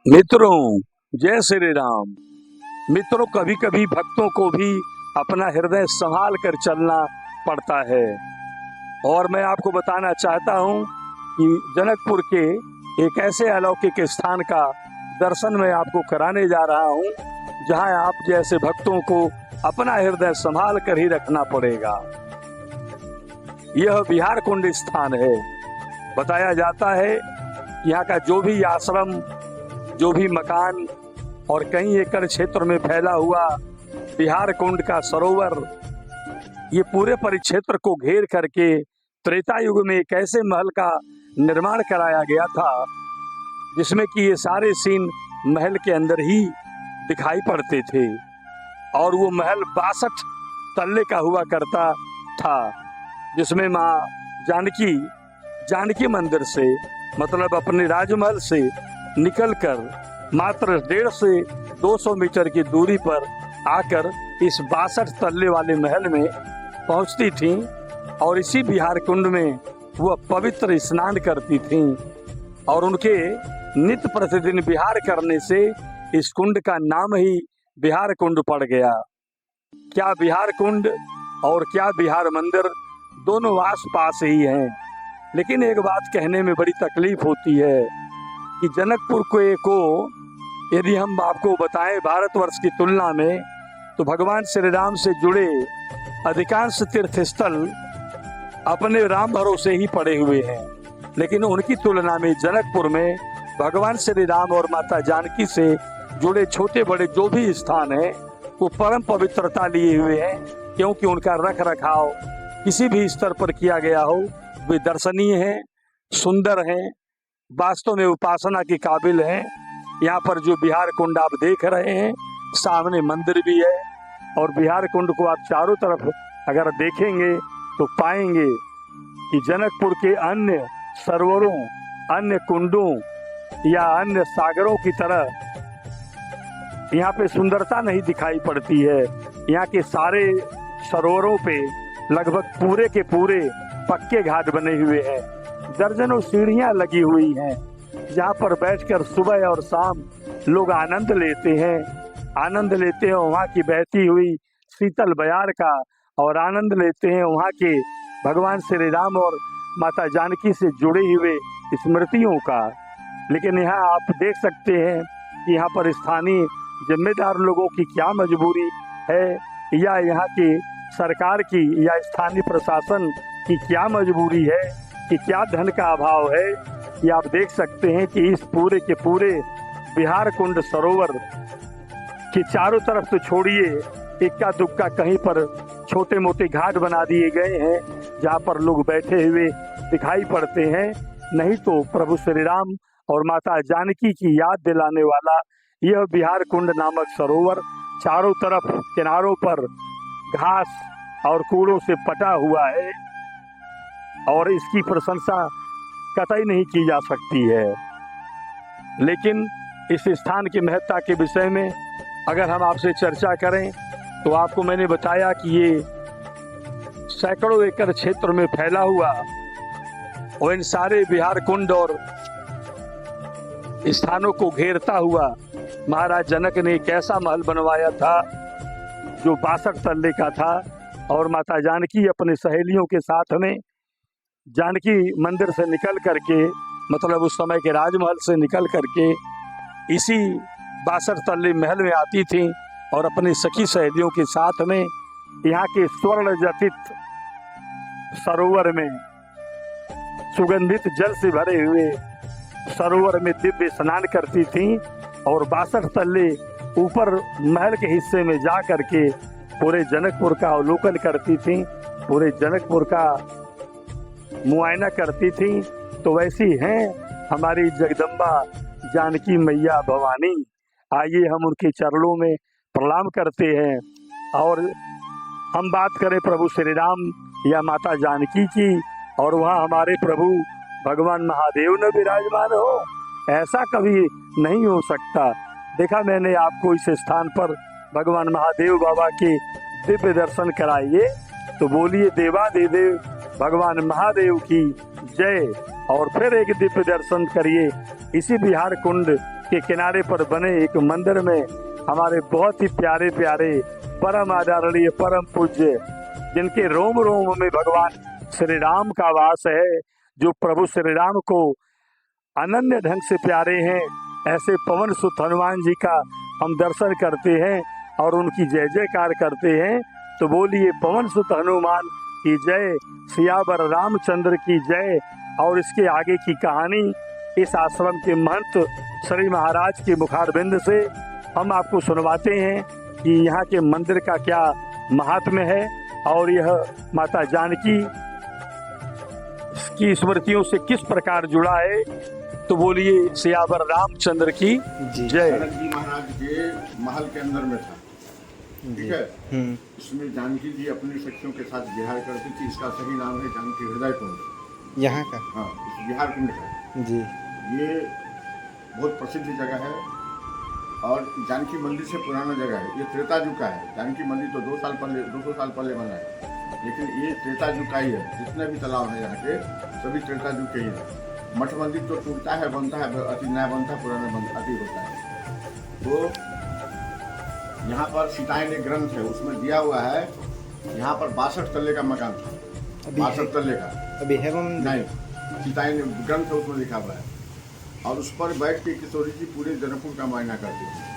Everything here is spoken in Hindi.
मित्रों, जय श्री राम। मित्रों, कभी कभी भक्तों को भी अपना हृदय संभाल कर चलना पड़ता है। और मैं आपको बताना चाहता हूँ कि जनकपुर के एक ऐसे अलौकिक स्थान का दर्शन मैं आपको कराने जा रहा हूँ, जहाँ आप जैसे भक्तों को अपना हृदय संभाल कर ही रखना पड़ेगा। यह बिहार कुंड स्थान है। बताया जाता है यहाँ का जो भी आश्रम, जो भी मकान और कई एकड़ क्षेत्र में फैला हुआ बिहार कुंड का सरोवर, ये पूरे परिक्षेत्र को घेर करके त्रेता युग में एक ऐसे महल का निर्माण कराया गया था, जिसमें कि ये सारे सीन महल के अंदर ही दिखाई पड़ते थे। और वो महल 62 तल्ले का हुआ करता था, जिसमें माँ जानकी मंदिर से, मतलब अपने राजमहल से निकलकर मात्र 150 से 200 मीटर की दूरी पर आकर इस 62 तल्ले वाले महल में पहुंचती थीं और इसी बिहार कुंड में वह पवित्र स्नान करती थीं। और उनके नित्य प्रतिदिन विहार करने से इस कुंड का नाम ही बिहार कुंड पड़ गया। क्या बिहार कुंड और क्या बिहार मंदिर दोनों आस पास ही हैं। लेकिन एक बात कहने में बड़ी तकलीफ होती है कि जनकपुर को यदि हम आपको बताएं भारतवर्ष की तुलना में, तो भगवान श्री राम से जुड़े अधिकांश तीर्थ स्थल अपने राम भरोसे ही पड़े हुए हैं। लेकिन उनकी तुलना में जनकपुर में भगवान श्री राम और माता जानकी से जुड़े छोटे बड़े जो भी स्थान हैं, वो परम पवित्रता लिए हुए हैं, क्योंकि उनका रख रखाव किसी भी स्तर पर किया गया हो, वे दर्शनीय हैं, सुंदर हैं, वास्तव में उपासना के काबिल हैं। यहाँ पर जो बिहार कुंड आप देख रहे हैं, सामने मंदिर भी है, और बिहार कुंड को आप चारों तरफ अगर देखेंगे तो पाएंगे कि जनकपुर के अन्य सरोवरों, अन्य कुंडों या अन्य सागरों की तरह यहाँ पे सुंदरता नहीं दिखाई पड़ती है। यहाँ के सारे सरोवरों पे लगभग पूरे के पूरे पक्के घाट बने हुए हैं। दर्जनों सीढ़ियां लगी हुई हैं, जहाँ पर बैठकर सुबह और शाम लोग आनंद लेते हैं वहाँ की बहती हुई शीतल बयार का, और आनंद लेते हैं वहाँ के भगवान श्री राम और माता जानकी से जुड़े हुए स्मृतियों का। लेकिन यहाँ आप देख सकते हैं कि यहाँ पर स्थानीय जिम्मेदार लोगों की क्या मजबूरी है, या यहाँ की सरकार की या स्थानीय प्रशासन की क्या मजबूरी है कि क्या धन का अभाव है। ये आप देख सकते हैं कि इस पूरे के पूरे बिहार कुंड सरोवर के चारों तरफ तो छोड़िए, इक्का दुक्का कहीं पर छोटे मोटे घाट बना दिए गए हैं, जहाँ पर लोग बैठे हुए दिखाई पड़ते हैं। नहीं तो प्रभु श्री राम और माता जानकी की याद दिलाने वाला यह बिहार कुंड नामक सरोवर चारों तरफ किनारों पर घास और कूड़ों से पटा हुआ है, और इसकी प्रशंसा कतई नहीं की जा सकती है। लेकिन इस स्थान की महत्ता के विषय में अगर हम आपसे चर्चा करें, तो आपको मैंने बताया कि ये सैकड़ों एकड़ क्षेत्र में फैला हुआ और इन सारे बिहार कुंड और स्थानों को घेरता हुआ महाराज जनक ने एक ऐसा महल बनवाया था जो 62 तल्ले का था। और माता जानकी अपने सहेलियों के साथ में जानकी मंदिर से निकल करके, मतलब उस समय के राजमहल से निकल करके इसी 62 तल्ले महल में आती थी, और अपनी सखी सहेलियों के साथ में यहाँ के स्वर्ण जटित सरोवर में, सुगंधित जल से भरे हुए सरोवर में दिव्य स्नान करती थीं, और 62 तल्ले ऊपर महल के हिस्से में जा करके पूरे जनकपुर का अवलोकन करती थीं, पूरे जनकपुर का मुआयना करती थीं। तो वैसी हैं हमारी जगदम्बा जानकी मैया भवानी। आइए हम उनके चरणों में प्रणाम करते हैं। और हम बात करें प्रभु श्री राम या माता जानकी की, और वहाँ हमारे प्रभु भगवान महादेव ने विराजमान हो, ऐसा कभी नहीं हो सकता। देखा मैंने आपको इस स्थान पर भगवान महादेव बाबा के दिव्य दर्शन कराइए, तो बोलिए देवाधिदेव भगवान महादेव की जय। और फिर एक दिव्य दर्शन करिए इसी बिहार कुंड के किनारे पर बने एक मंदिर में हमारे बहुत ही प्यारे प्यारे परम आदरणीय परम पूज्य, जिनके रोम रोम में भगवान श्री राम का वास है, जो प्रभु श्री राम को अनन्य ढंग से प्यारे हैं, ऐसे पवन सुत हनुमान जी का हम दर्शन करते हैं और उनकी जय जयकार करते हैं। तो बोलिए पवन सुत हनुमान की जय, सियावर रामचंद्र की जय। और इसके आगे की कहानी इस आश्रम के महंत श्री महाराज के मुखारबिंद से हम आपको सुनवाते हैं कि यहाँ के मंदिर का क्या महात्म्य है और यह माता जानकी की स्मृतियों से किस प्रकार जुड़ा है। तो बोलिए सियावर रामचंद्र की जय। जनक जी महाराज के महल के अंदर में था, ठीक है। इसमें जानकी जी अपनी सखियों के साथ विहार करती थी। इसका सही नाम है जानकी हृदय कुंड, यहाँ का। हाँ, इस विहार कुंड का जी, ये बहुत प्रसिद्ध जगह है और जानकी मंदिर से पुराना जगह है। ये त्रेता युग का है। जानकी मंदिर तो 200 साल पहले बना है, लेकिन ये त्रेता युग का ही है। जितने भी तालाब है यहाँ के सभी त्रेता युग के ही है। मठ मंदिर तो टूटता है, बनता है, अति नया बनता है, पुराना बनता अति होता है। तो यहाँ पर सीतायन एक ग्रंथ है, उसमें दिया हुआ है यहाँ पर 62 तल्ले का मकान था। 62 तल्ले का अभी है वो नहीं, सीतायन ग्रंथ है, उसमें लिखा हुआ है। और उस पर बैठ के किशोरी जी पूरे जनकपुर का मुआयना करते थे।